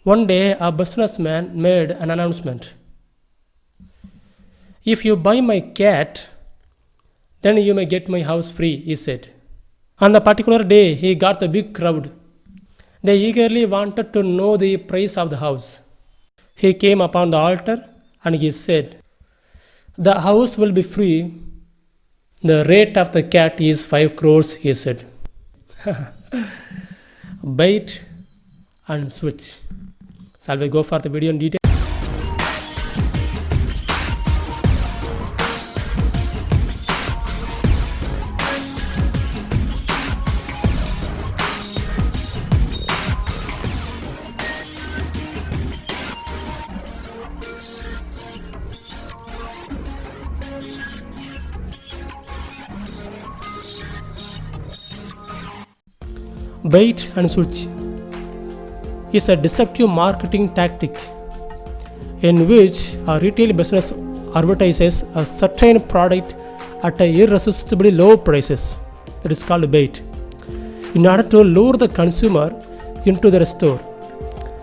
One day, a businessman made an announcement. If you buy my cat, then you may get my house free, he said. On the particular day, he got a big crowd. They eagerly wanted to know the price of the house. He came upon the altar and he said, "The house will be free. The rate of the cat is 5 crores, he said. Bait and switch. Shall we go for the video in detail? Bait and switch is a deceptive marketing tactic in which a retail business advertises a certain product at irresistibly low prices. That is called bait, in order to lure the consumer into their store.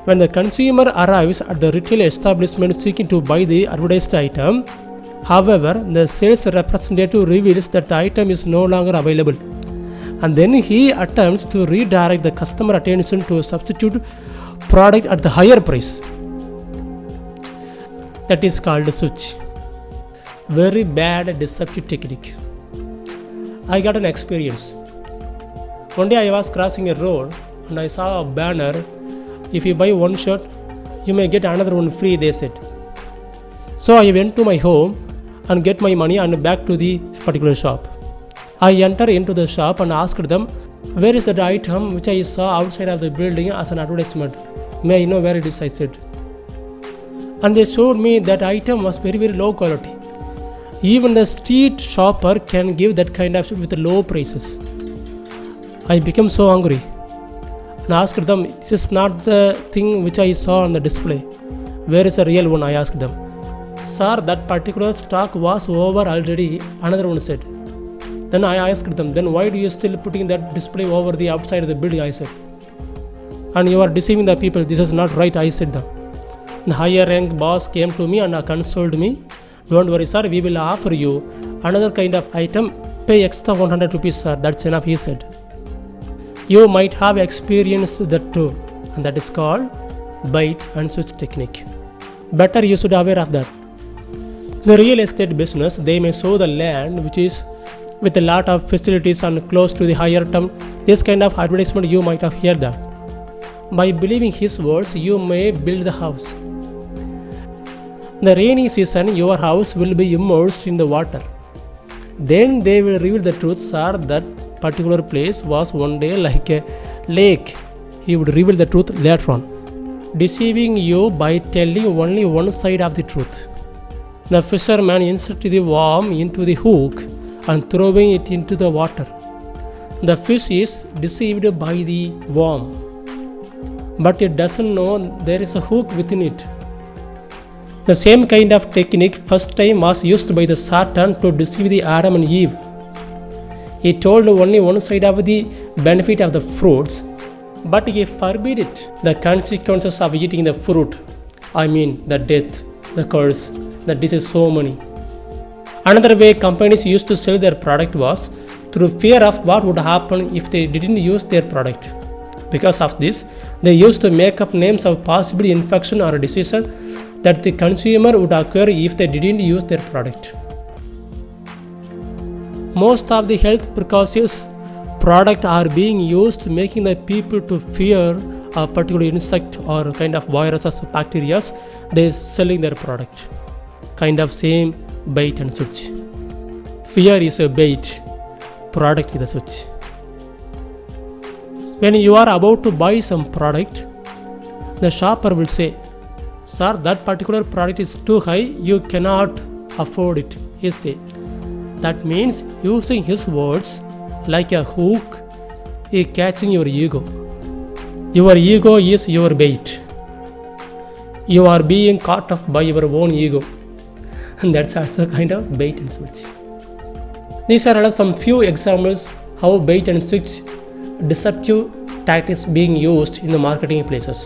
When the consumer arrives at the retail establishment seeking to buy the advertised item, however, the sales representative reveals that the item is no longer available, and then he attempts to redirect the customer attention to a substitute product at the higher price. That is called switch. Very bad deceptive technique. I got an experience. One day I was crossing a road and I saw a banner, "If you buy one shirt, you may get another one free," they said. So I went to my home and get my money and back to the particular shop. I entered into the shop and asked them, "Where is that item which I saw outside of the building as an advertisement? May I know where it is?" I said. And they showed me that item was very low quality. Even the street shopper can give that kind of with low prices. I became so angry and asked them, "This is not the thing which I saw on the display. Where is the real one?" I asked them. "Sir, that particular stock was over already," another one said. Then I asked them, "Then why do you still putting that display over the outside of the building?" I said. "And you are deceiving the people. This is not right," I said. The higher rank boss came to me and consoled me. "Don't worry, sir, we will offer you another kind of item. Pay extra 100 rupees, sir. That's enough," he said. You might have experienced that too, and that is called bait and switch technique. Better you should be aware of that. In the real estate business, they may show the land which is with a lot of facilities and close to the higher term. This kind of advertisement you might have heard that. By believing his words, you may build the house. In the rainy season, your house will be immersed in the water. Then they will reveal the truth, sir, that particular place was one day like a lake. He would reveal the truth later on, deceiving you by telling only one side of the truth. The fisherman inserted the worm into the hook and throwing it into the water. The fish is deceived by the worm, but it doesn't know there is a hook within it. The same kind of technique first time was used by the Satan to deceive the Adam and Eve. He told only one side of the benefit of the fruits, but he forbade it, the consequences of eating the fruit. I mean the death, the curse, the disease, so many. Another way companies used to sell their product was through fear of what would happen if they didn't use their product. Because of this, they used to make up names of possible infection or diseases that the consumer would acquire if they didn't use their product. Most of the health precautions products are being used, making the people to fear a particular insect or kind of viruses or bacteria they selling their product. Kind of same bait and switch. Fear is a bait, product is a switch. When you are about to buy some product, the shopper will say, "Sir, that particular product is too high, you cannot afford it," he say. That means using his words like a hook, he catching your ego. Your ego is your bait. You are being caught up by your own ego. And that's also kind of bait and switch. These are some few examples how bait and switch deceptive tactics being used in the marketing places.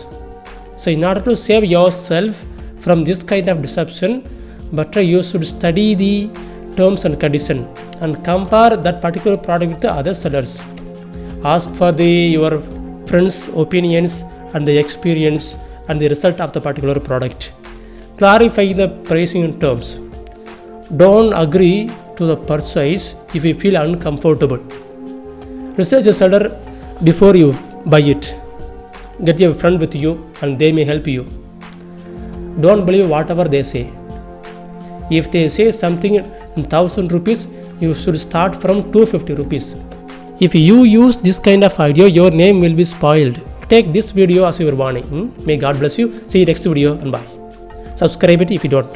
So in order to save yourself from this kind of deception, better you should study the terms and condition and compare that particular product with the other sellers. Ask for your friends' opinions and the experience and the result of the particular product. Clarify the pricing terms. Don't agree to the purchase if you feel uncomfortable. Research the seller before you buy it. Get your friend with you and they may help you. Don't believe whatever they say. If they say something in 1000 rupees, you should start from 250 rupees. If you use this kind of idea, your name will be spoiled. Take this video as your warning. May God bless you. See you next video and bye. Subscribe it if you don't.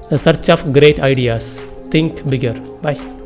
The search of great ideas. Think bigger. Bye.